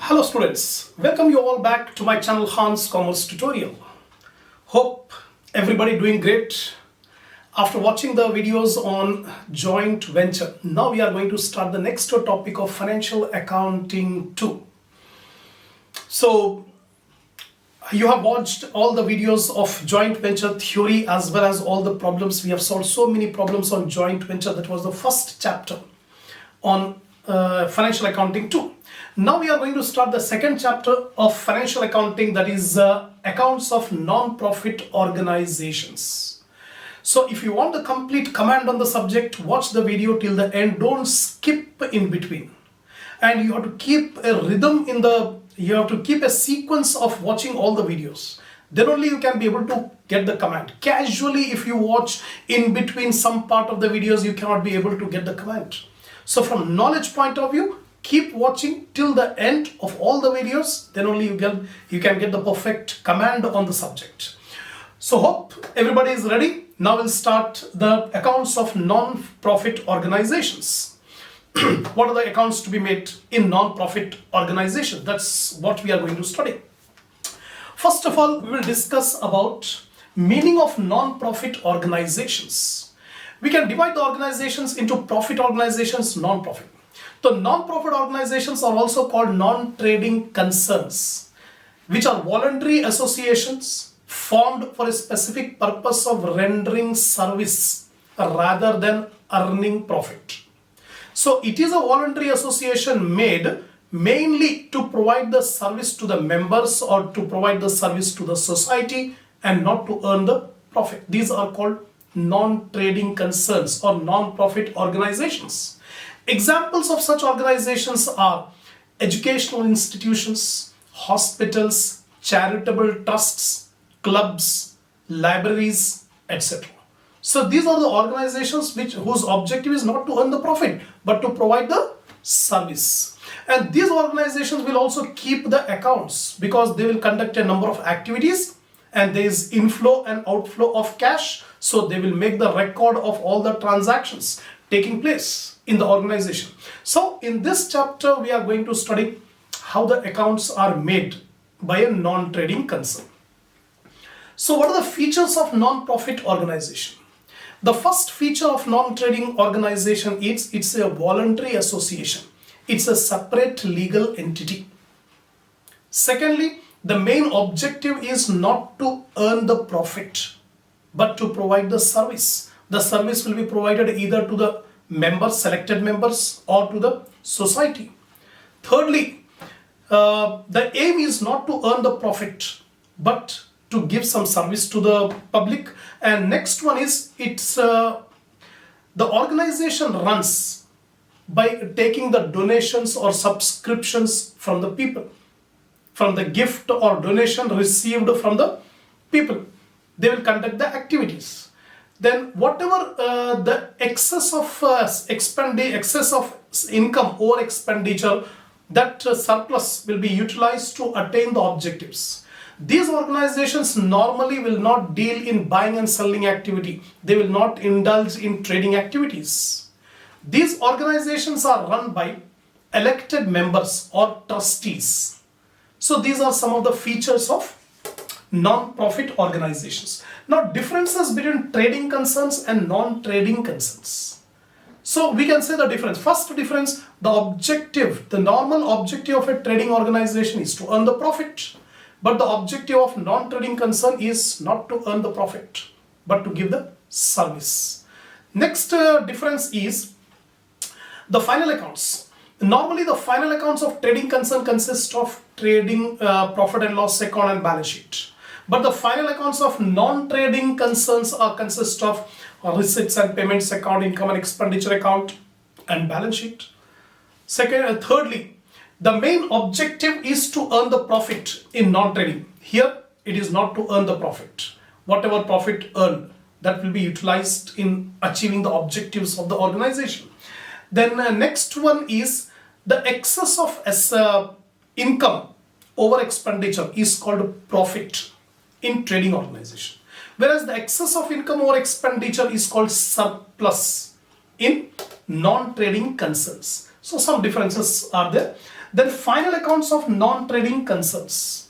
Hello students, welcome you all back to my channel Hans Commerce Tutorial. Hope everybody doing great. After watching the videos on joint venture, now we are going to start the next topic of financial accounting 2. So you have watched all the videos of joint venture theory as well as all the problems. We have solved so many problems on joint venture. That was the first chapter on financial accounting 2. Now we are going to start the second chapter of financial accounting, that is accounts of non-profit organizations. So if you want the complete command on the subject, watch the video till the end. Don't skip in between. And you have to keep a rhythm you have to keep a sequence of watching all the videos. Then only you can be able to get the command. Casually, if you watch in between some part of the videos, you cannot be able to get the command. So from knowledge point of view, keep watching till the end of all the videos, then only you can get the perfect command on the subject. So hope everybody is ready. Now we'll start the accounts of non-profit organizations. What are the accounts to be made in non-profit organization? That's what we are going to study. First of all, we will discuss about meaning of non-profit organizations. We can divide the organizations into profit organizations, non-profit. The non-profit organizations are also called non-trading concerns, which are voluntary associations formed for a specific purpose of rendering service rather than earning profit. So it is a voluntary association made mainly to provide the service to the members or to provide the service to the society and not to earn the profit. These are called non-trading concerns or non-profit organizations. Examples of such organizations are educational institutions, hospitals, charitable trusts, clubs, libraries, etc. So these are the organizations whose objective is not to earn the profit but to provide the service. And these organizations will also keep the accounts because they will conduct a number of activities and there is inflow and outflow of cash. So they will make the record of all the transactions taking place in the organization. So in this chapter we are going to study how the accounts are made by a non-trading concern. So what are the features of non-profit organization? The first feature of non-trading organization is it's a voluntary association. It's a separate legal entity. Secondly, the main objective is not to earn the profit but to provide the service. The service will be provided either to the members, selected members, or to the society. Thirdly, the aim is not to earn the profit but to give some service to the public. And next one is the organization runs by taking the donations or subscriptions from the people, from the gift or donation received from the people. They will conduct the activities. Then whatever the excess of income or expenditure, that surplus will be utilized to attain the objectives. These organizations normally will not deal in buying and selling activity. They will not indulge in trading activities. These organizations are run by elected members or trustees. So these are some of the features of non-profit organizations. Now, differences between trading concerns and non-trading concerns. So we can say the difference. First difference, the normal objective of a trading organization is to earn the profit. But the objective of non-trading concern is not to earn the profit, but to give the service. Next difference is the final accounts. Normally, the final accounts of trading concern consist of trading profit and loss account and balance sheet. But the final accounts of non-trading concerns consist of receipts and payments account, income and expenditure account, and balance sheet. Thirdly, the main objective is to earn the profit in non-trading. Here, it is not to earn the profit. Whatever profit earned, that will be utilized in achieving the objectives of the organization. Then next one is the excess of income over expenditure is called profit in trading organization. Whereas the excess of income over expenditure is called surplus in non-trading concerns. So some differences are there. Then final accounts of non-trading concerns.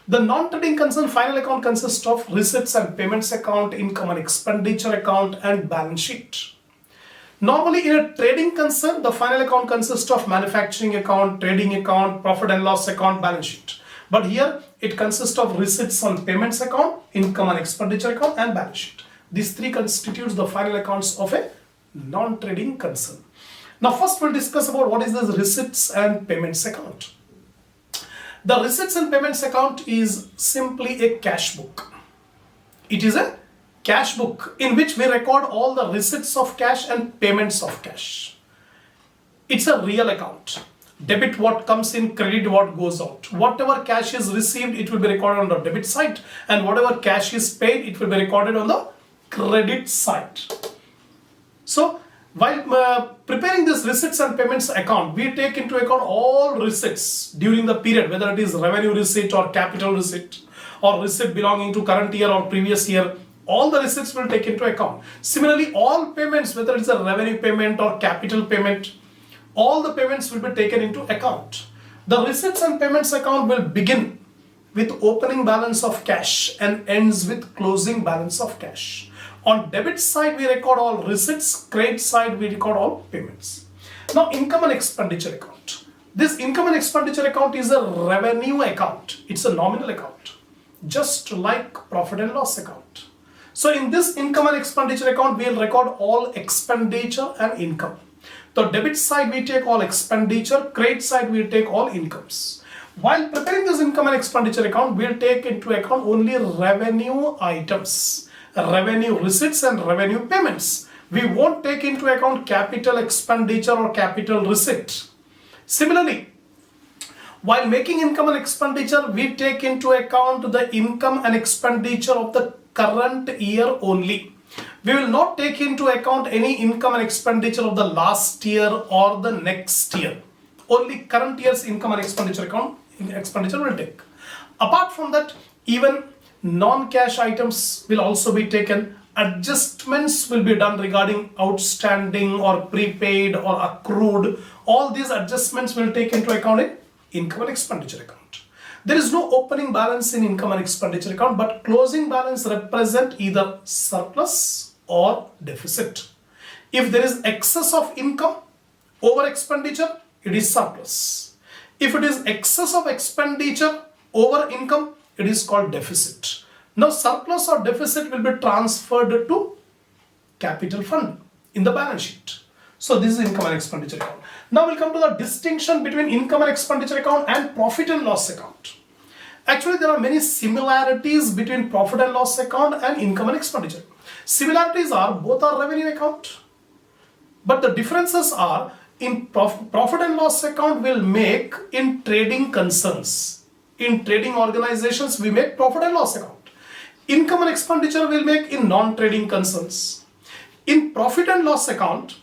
The non-trading concern final account consists of receipts and payments account, income and expenditure account, and balance sheet. Normally in a trading concern, the final account consists of manufacturing account, trading account, profit and loss account, balance sheet. But here it consists of receipts and payments account, income and expenditure account, and balance sheet. These three constitutes the final accounts of a non-trading concern. Now first we'll discuss about what is this receipts and payments account. The receipts and payments account is simply a cash book. It is a cash book in which we record all the receipts of cash and payments of cash. It's a real account. Debit what comes in, credit what goes out. Whatever cash is received, it will be recorded on the debit side, and whatever cash is paid, it will be recorded on the credit side. So while preparing this receipts and payments account, we take into account all receipts during the period, whether it is revenue receipt or capital receipt or receipt belonging to current year or previous year. All the receipts will take into account. Similarly, all payments, whether it's a revenue payment or capital payment, all the payments will be taken into account. The receipts and payments account will begin with opening balance of cash and ends with closing balance of cash. On debit side, we record all receipts. Credit side, we record all payments. Now, income and expenditure account. This income and expenditure account is a revenue account. It's a nominal account, just like profit and loss account. So in this income and expenditure account, we'll record all expenditure and income. The debit side, we take all expenditure. Credit side, we take all incomes. While preparing this income and expenditure account, we'll take into account only revenue items, revenue receipts and revenue payments. We won't take into account capital expenditure or capital receipt. Similarly, while making income and expenditure, we take into account the income and expenditure of the current year only. We will not take into account any income and expenditure of the last year or the next year. Only current year's income and expenditure will take. Apart from that, even non-cash items will also be taken. Adjustments will be done regarding outstanding or prepaid or accrued. All these adjustments will take into account in income and expenditure account. There is no opening balance in income and expenditure account, but closing balance represent either surplus or deficit. If there is excess of income over expenditure, it is surplus. If it is excess of expenditure over income, it is called deficit. Now surplus or deficit will be transferred to capital fund in the balance sheet. So this is income and expenditure account. Now we'll come to the distinction between income and expenditure account and profit and loss account. Actually, there are many similarities between profit and loss account and income and expenditure. Similarities are both are revenue account, but the differences are in profit and loss account will make in trading concerns. In trading organizations, we make profit and loss account. Income and expenditure will make in non-trading concerns. In profit and loss account,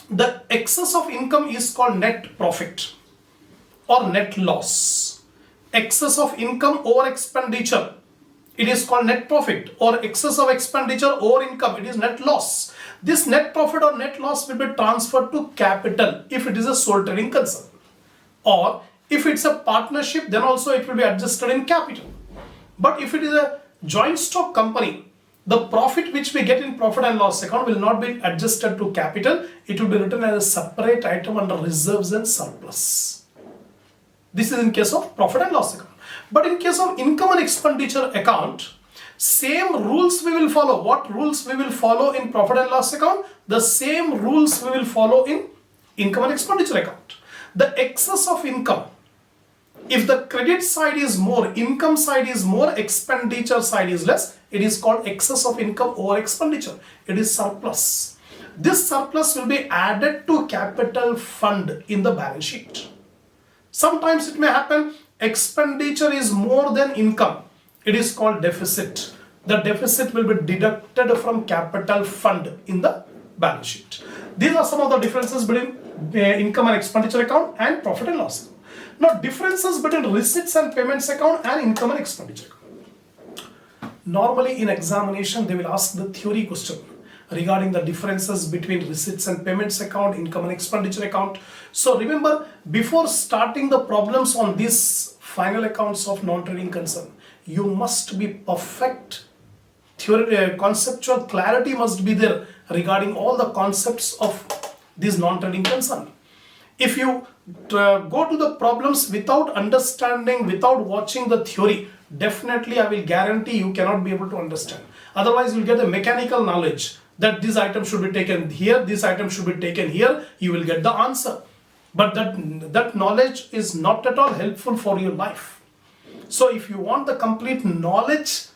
the excess of income is called net profit or net loss. Excess of income over expenditure, it is called net profit, or excess of expenditure over income, it is net loss. This net profit or net loss will be transferred to capital if it is a sole trading concern, or if it's a partnership, then also it will be adjusted in capital. But if it is a joint stock company, the profit which we get in profit and loss account will not be adjusted to capital. It will be written as a separate item under reserves and surplus. This is in case of profit and loss account. But in case of income and expenditure account, same rules we will follow. What rules we will follow in profit and loss account? The same rules we will follow in income and expenditure account. The excess of income, if the credit side is more, income side is more, expenditure side is less, it is called excess of income over expenditure. It is surplus. This surplus will be added to capital fund in the balance sheet. Sometimes it may happen expenditure is more than income. It is called deficit. The deficit will be deducted from capital fund in the balance sheet. These are some of the differences between income and expenditure account and profit and loss. Now differences between receipts and payments account and income and expenditure account. Normally in examination they will ask the theory question. regarding the differences between receipts and payments account, income and expenditure account. So remember, before starting the problems on these final accounts of non-trading concern, you must be perfect. Conceptual clarity must be there regarding all the concepts of this non-trading concern. If you go to the problems without understanding, without watching the theory, definitely I will guarantee you cannot be able to understand. Otherwise, you'll get a mechanical knowledge that this item should be taken here, this item should be taken here, you will get the answer. But that knowledge is not at all helpful for your life. So if you want the complete knowledge,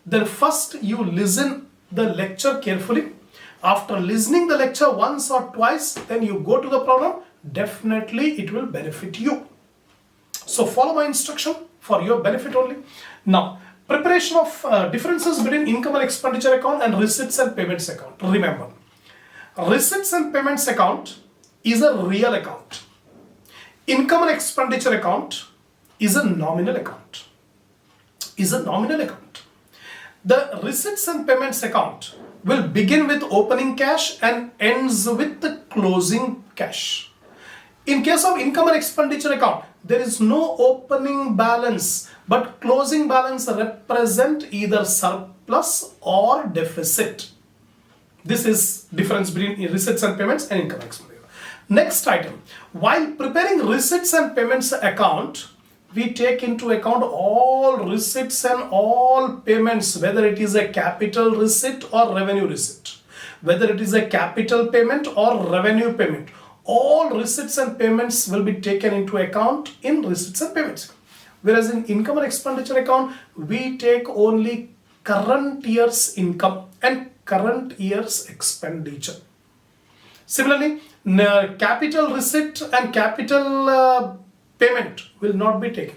then first you listen the lecture carefully. After listening the lecture once or twice, then you go to the problem. Definitely it will benefit you. So follow my instruction for your benefit only. Now, preparation of differences between income and expenditure account and receipts and payments account. Remember, receipts and payments account is a real account. Income and expenditure account is a nominal account. The receipts and payments account will begin with opening cash and ends with the closing cash. In case of income and expenditure account, there is no opening balance, but closing balance represent either surplus or deficit. This is difference between receipts and payments and income and expenditure. Next item, while preparing receipts and payments account, we take into account all receipts and all payments, whether it is a capital receipt or revenue receipt, whether it is a capital payment or revenue payment. All receipts and payments will be taken into account in receipts and payments. Whereas in income and expenditure account, we take only current year's income and current year's expenditure. Similarly, capital receipt and capital payment will not be taken.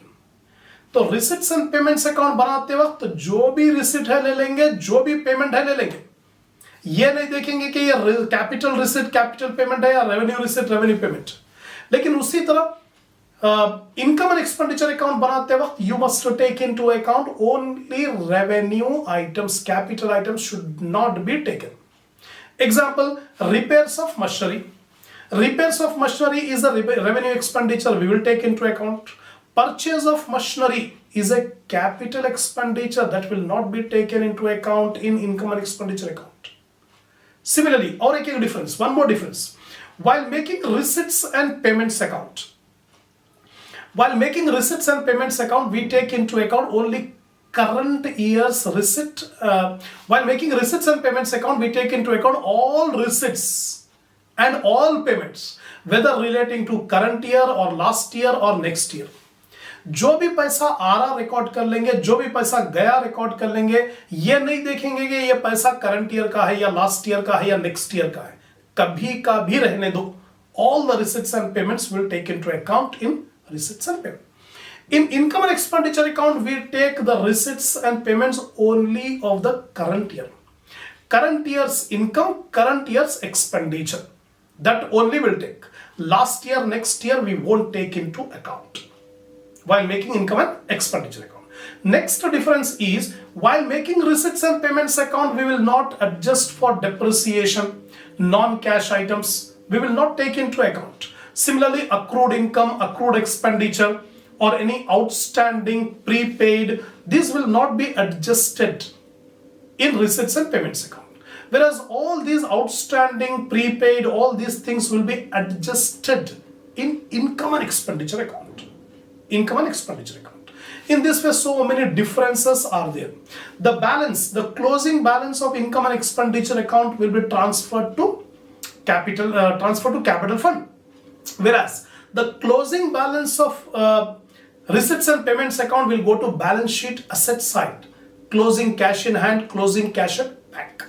तो receipts and payments account बनाते वक्त जो भी receipt है ले लेंगे, जो भी पेमेंट है ले लेंगे. ये नहीं देखेंगे कि ये कैपिटल रिसिट कैपिटल पेमेंट है या रेवेन्यू रिसिट रेवेन्यू पेमेंट. लेकिन उसी तरह इनकम एंड एक्सपेंडिचर अकाउंट बनाते वक्त you must take into account only revenue items, capital items should not be taken. Example, repairs of machinery. Repairs of machinery is a revenue expenditure, we will take into account. Purchase of machinery is a capital expenditure that will not be taken into account in income and expenditure account. Similarly, or a difference, one more difference. While making receipts and payments account, we take into account only current year's receipt. While making receipts and payments account, we take into account all receipts and all payments, whether relating to current year or last year or next year. जो भी पैसा आ रहा record कर लेंगे, जो भी पैसा गया रिकॉर्ड कर लेंगे. ये नहीं देखेंगे कि ये पैसा करंट ईयर का है या लास्ट ईयर का है या नेक्स्ट ईयर का है. कभी का भी रहने दो. All the receipts and payments will take into account in receipts and payments. In income and expenditure account, we take the receipts and payments only of the current year. Current year's income, current year's expenditure. That only will take. Last year, next year, we won't take into account while making income and expenditure account. Next difference is, while making receipts and payments account, we will not adjust for depreciation, non-cash items, we will not take into account. Similarly, accrued income, accrued expenditure, or any outstanding prepaid, these will not be adjusted in receipts and payments account. Whereas all these outstanding, prepaid, all these things will be adjusted in income and expenditure account. Income and expenditure account. In this way, so many differences are there. The balance, the closing balance of income and expenditure account will be transferred to capital fund. Whereas the closing balance of receipts and payments account will go to balance sheet asset side. Closing cash in hand, closing cash at bank.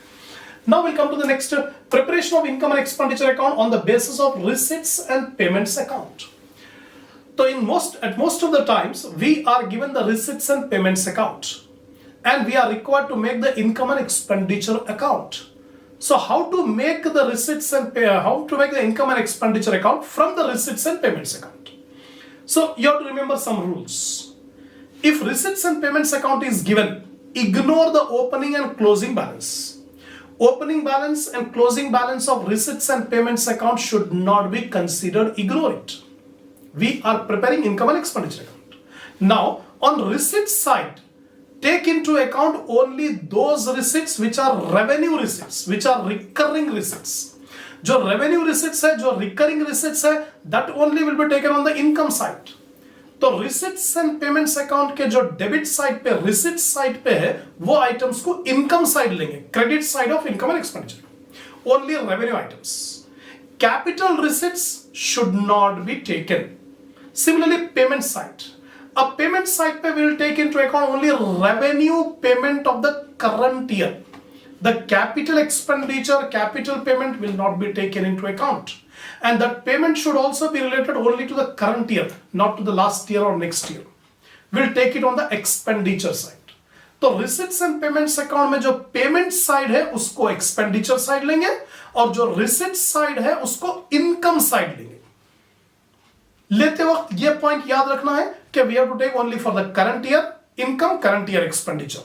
Now we'll come to the next preparation of income and expenditure account on the basis of receipts and payments account. So at most of the times we are given the receipts and payments account and we are required to make the income and expenditure account. So how to make the receipts and how to make the income and expenditure account from the receipts and payments account? So you have to remember some rules. If receipts and payments account is given, ignore the opening and closing balance. Opening balance and closing balance of receipts and payments account should not be considered. Ignore it. We are preparing income and expenditure account. Now, on receipt side, take into account only those receipts which are revenue receipts, which are recurring receipts. जो revenue receipts है, जो recurring receipts है, that only will be taken on the income side. तो receipts and payments account के जो debit side पे, receipt side पे है, वो items को income side लेंगे, credit side of income and expenditure. Only revenue items. Capital receipts should not be taken. Similarly, payment side. A payment side पे we will take into account only revenue payment of the current year. The capital expenditure, capital payment will not be taken into account. And that payment should also be related only to the current year, not to the last year or next year. We'll take it on the expenditure side. तो receipts and payments account में जो payment side है उसको expenditure side लेंगे और जो receipt side है उसको income side लेंगे. लेते वक्त ये point याद रखना है कि we have to take only for the current year income, current year expenditure.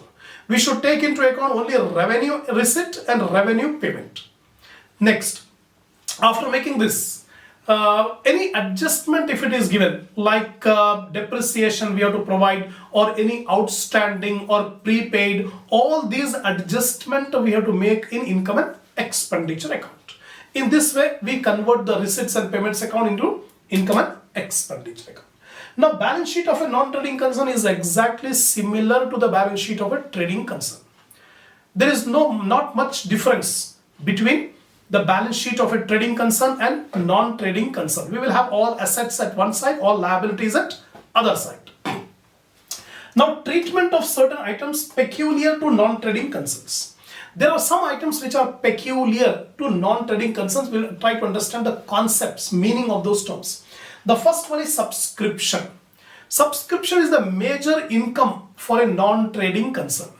We should take into account only revenue receipt and revenue payment. Next, after making this, any adjustment if it is given, like depreciation we have to provide, or any outstanding or prepaid, all these adjustment we have to make in income and expenditure account. In this way, we convert the receipts and payments account into income and expenditure account. Now, balance sheet of a non-trading concern is exactly similar to the balance sheet of a trading concern. There is not much difference between the balance sheet of a trading concern and non-trading concern. We will have all assets at one side, all liabilities at other side. Now, treatment of certain items peculiar to non-trading concerns. There are some items which are peculiar to non-trading concerns. We'll try to understand the concepts, meaning of those terms. The first one is subscription. Subscription is the major income for a non-trading concern.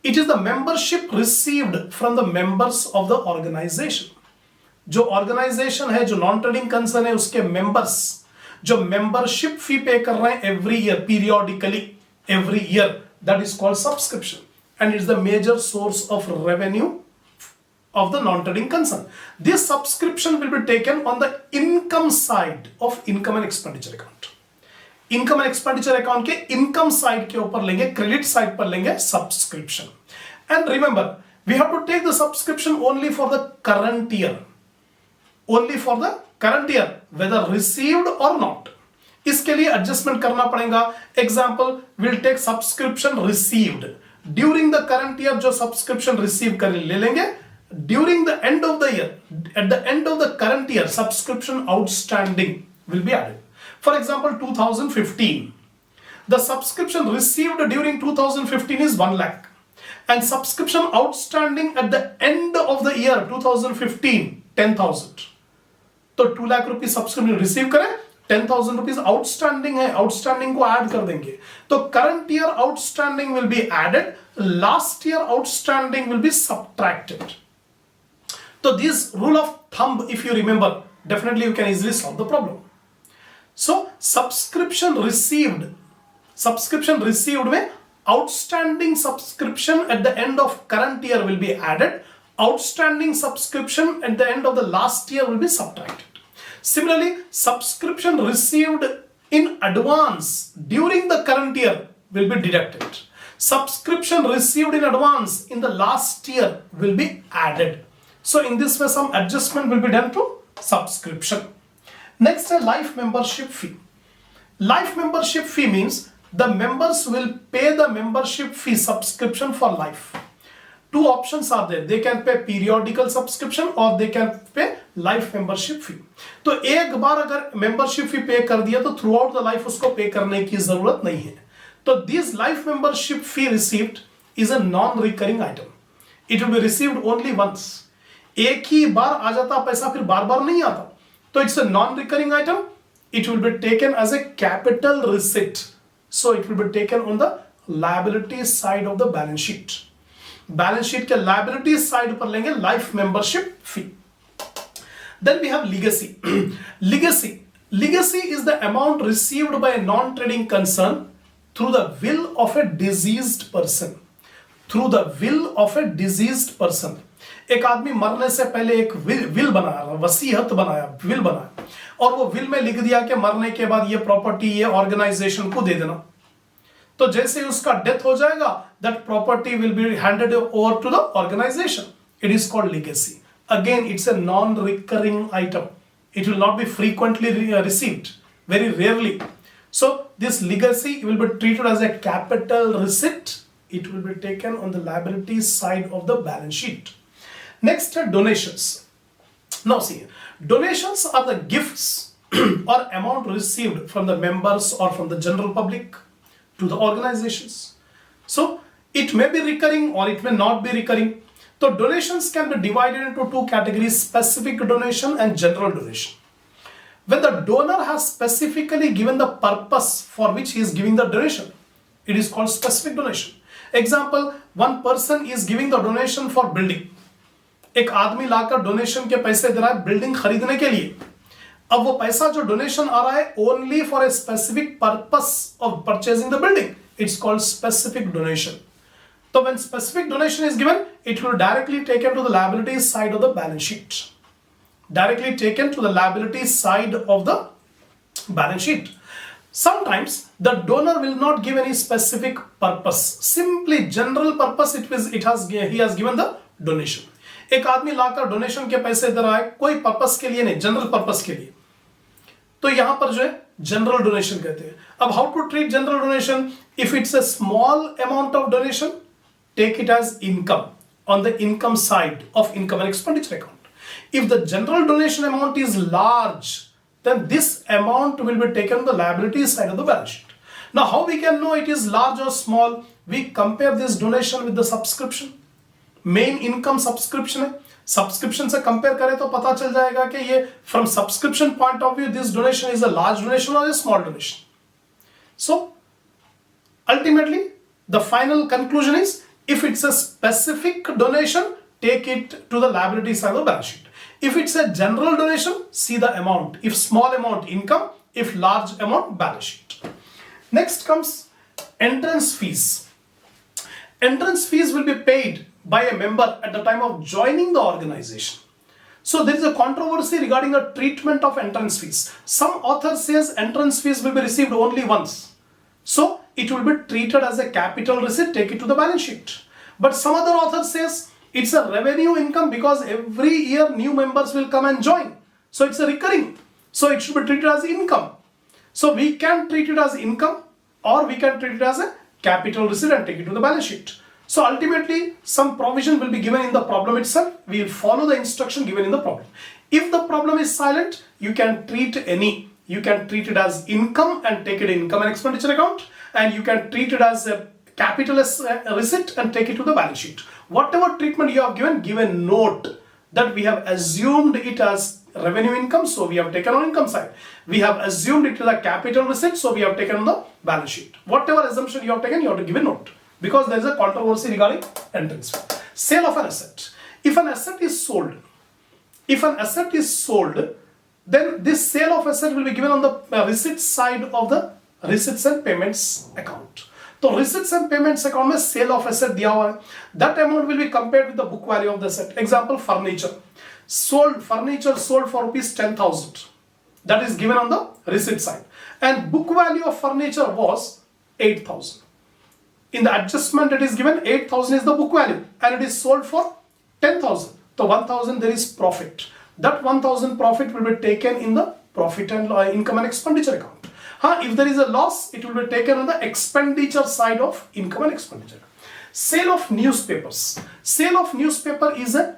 It is the membership received from the members of the organization. जो organization है, जो non-trading concern है, उसके members जो membership fee pay कर रहे हैं every year, periodically, every year, that is called subscription. And it's the major source of revenue of the non-trading concern. This subscription will be taken on the income side of income and expenditure account. Income and expenditure account के income side के ऊपर लेंगे, credit side पर लेंगे subscription. And remember, we have to take the subscription only for the current year. Only for the current year, whether received or not. इसके लिए adjustment करना पड़ेगा. Example, we'll take subscription received. During the current year जो subscription receive कर ले लेंगे. During the end of the year, at the end of the current year, subscription outstanding will be added. For example, 2015. The subscription received during 2015 is 1 lakh. And subscription outstanding at the end of the year 2015, 10,000. तो 2 lakh rupees subscription receive करें, 10,000 rupees outstanding है, outstanding को add कर देंगे. तो current year outstanding will be added, last year outstanding will be subtracted. So this rule of thumb, if you remember, definitely you can easily solve the problem. So subscription received में outstanding subscription at the end of current year will be added. Outstanding subscription at the end of the last year will be subtracted. Similarly, subscription received in advance during the current year will be deducted. Subscription received in advance in the last year will be added. So in this way, some adjustment will be done to subscription. Next, a life membership fee. Life membership fee means the members will pay the membership fee subscription for life. Two options are there. They can pay periodical subscription or they can pay life membership fee. तो एक बार अगर membership fee pay कर दिया तो throughout the life उसको pay करने की जरूरत नहीं है. तो this life membership fee received is a non-recurring item. It will be received only once. एक ही बार आ जाता पैसा, फिर बार बार नहीं आता. तो it's a non-recurring item. It will be taken as a capital receipt. So it will be taken on the liability side of the balance sheet. Balance sheet के liability side पर लेंगे life membership fee. Then we have legacy. Legacy is the amount received by a non-trading concern through the will of a deceased person. Through the will of a deceased person. एक आदमी मरने से पहले एक will बनाया, वसीयत बनाया, will बनाया, और वो विल में लिख दिया कि मरने के बाद ये प्रॉपर्टी ये ऑर्गेनाइजेशन को दे देना। तो जैसे ही उसका डेथ हो जाएगा, that property will be handed over to the organisation. It is called legacy. Again it's a non recurring item. It will not be frequently received, very rarely. So this legacy will be treated as a capital receipt. It will be taken on the liability side of the balance sheet. Next are donations. Now see, donations are the gifts or amount received from the members or from the general public to the organizations. So it may be recurring or it may not be recurring. So donations can be divided into two categories: specific donation and general donation. When the donor has specifically given the purpose for which he is giving the donation, it is called specific donation. Example, one person is giving the donation for building. एक आदमी लाकर donation के पैसे दे रहा है building खरीदने के लिए. अब वो पैसा जो डोनेशन आ रहा है only for a specific purpose of purchasing the building. It's called specific donation. So when specific donation is given, it will directly taken to the liability side of the balance sheet. Directly taken to the liability side of the balance sheet. Sometimes the donor will not give any specific purpose. Simply general purpose he has given the donation. एक आदमी लाकर donation के पैसे दे रहा है कोई purpose के लिए नहीं, जनरल पर्पस के लिए. तो यहां पर जो है जनरल डोनेशन कहते हैं. अब how to treat general donation? If it's a small amount of donation, take it as income on the income side of income and expenditure account. If the general donation amount is large, then this amount will be taken on the liability side of the balance sheet. Now how we can know it is large or small? We compare this donation with the subscription. Main income subscription है, subscription से compare करें तो पता चल जाएगा कि ये from subscription point of view this donation is a large donation or a small donation. So ultimately the final conclusion is, if it's a specific donation, take it to the liability side of the balance sheet. If it's a general donation, see the amount. If small amount, income. If large amount, balance sheet. Next comes entrance fees. Entrance fees will be paid by a member at the time of joining the organization. So there is a controversy regarding the treatment of entrance fees. Some author says entrance fees will be received only once. So it will be treated as a capital receipt, take it to the balance sheet. But some other author says it's a revenue income because every year new members will come and join. So it's a recurring. So it should be treated as income. So we can treat it as income or we can treat it as a capital receipt and take it to the balance sheet. So ultimately some provision will be given in the problem itself. We will follow the instruction given in the problem. If the problem is silent, you can treat any. You can treat it as income and take it in income and expenditure account, and you can treat it as a capital receipt and take it to the balance sheet. Whatever treatment you have given, give a note that we have assumed it as revenue income, so we have taken on income side. We have assumed it as a capital receipt, so we have taken on the balance sheet. Whatever assumption you have taken, you have to give a note, because there is a controversy regarding entrance fee. Sale of an asset. If an asset is sold, then this sale of asset will be given on the receipt side of the receipts and payments account. So receipts and payments account में sale of asset दिया हुआ है. That amount will be compared with the book value of the asset. Example, furniture sold for rupees 10,000. That is given on the receipt side, and book value of furniture was 8,000. In the adjustment it is given 8,000 is the book value and it is sold for 10,000. So 1,000 there is profit. That 1,000 profit will be taken in the profit and income and expenditure account. If there is a loss, it will be taken on the expenditure side of income and expenditure. Sale of newspapers. Sale of newspaper is a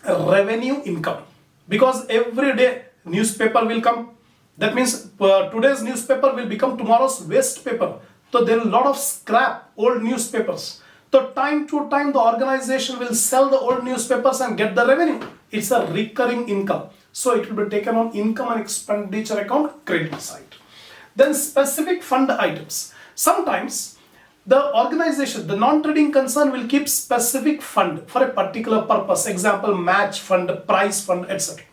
revenue income because every day newspaper will come. That means today's newspaper will become tomorrow's waste paper. So there is a lot of scrap, old newspapers. So time to time the organization will sell the old newspapers and get the revenue. It's a recurring income. So it will be taken on income and expenditure account, credit side. Then specific fund items. Sometimes the organization, the non-trading concern will keep specific fund for a particular purpose. Example, match fund, prize fund, etc.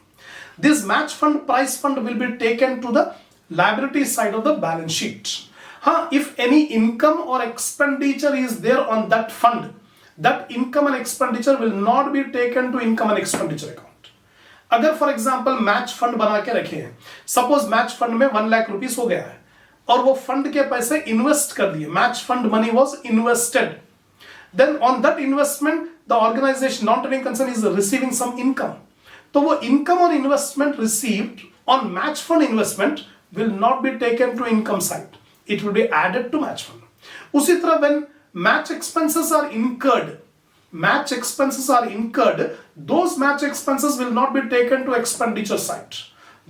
This match fund, prize fund will be taken to the liability side of the balance sheet. If any income or expenditure is there on that fund, that income and expenditure will not be taken to income and expenditure account. अगर for example match fund बना के रखे हैं, suppose match fund में 1 lakh rupees हो गया है और वो फंड के पैसे इन्वेस्ट कर दिए, match fund money was invested, then on that investment the organisation non trading concern is receiving some income. तो वो इनकम और investment received on match fund investment will not be taken to income side, it will be added to match fund. उसी तरह when match expenses are incurred, those match expenses will not be taken to expenditure side.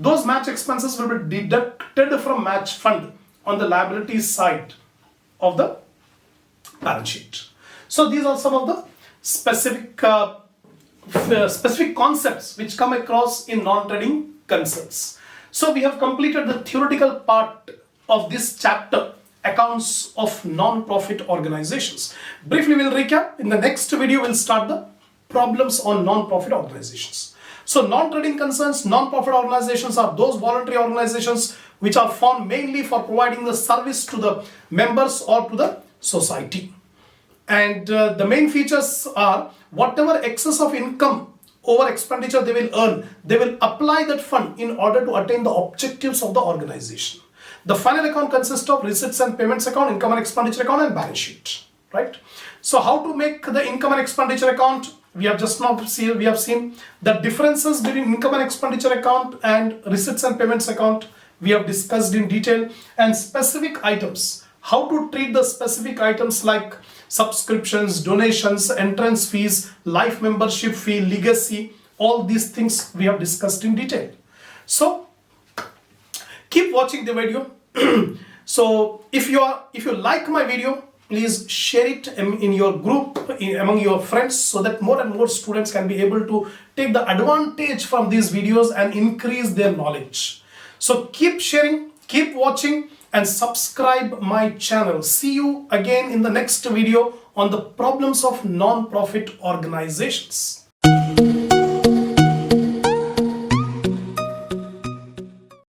Those match expenses will be deducted from match fund on the liabilities side of the balance sheet. So these are some of the specific concepts which come across in non-trading concerns. So we have completed the theoretical part of this chapter, accounts of non-profit organizations. Briefly we'll recap. In the next video we'll start the problems on non-profit organizations. So non-trading concerns, non-profit organizations are those voluntary organizations which are formed mainly for providing the service to the members or to the society. And the main features are whatever excess of income over expenditure they will earn, they will apply that fund in order to attain the objectives of the organization. The final account consists of receipts and payments account, income and expenditure account, and balance sheet, right? So how to make the income and expenditure account? We have seen the differences between income and expenditure account and receipts and payments account. We have discussed in detail, and specific items. How to treat the specific items like subscriptions, donations, entrance fees, life membership fee, legacy. All these things we have discussed in detail. So keep watching the video. So if you like my video, please share it in your group, among your friends, so that more and more students can be able to take the advantage from these videos and increase their knowledge. So keep sharing, keep watching, and subscribe my channel. See you again in the next video on the problems of non-profit organizations.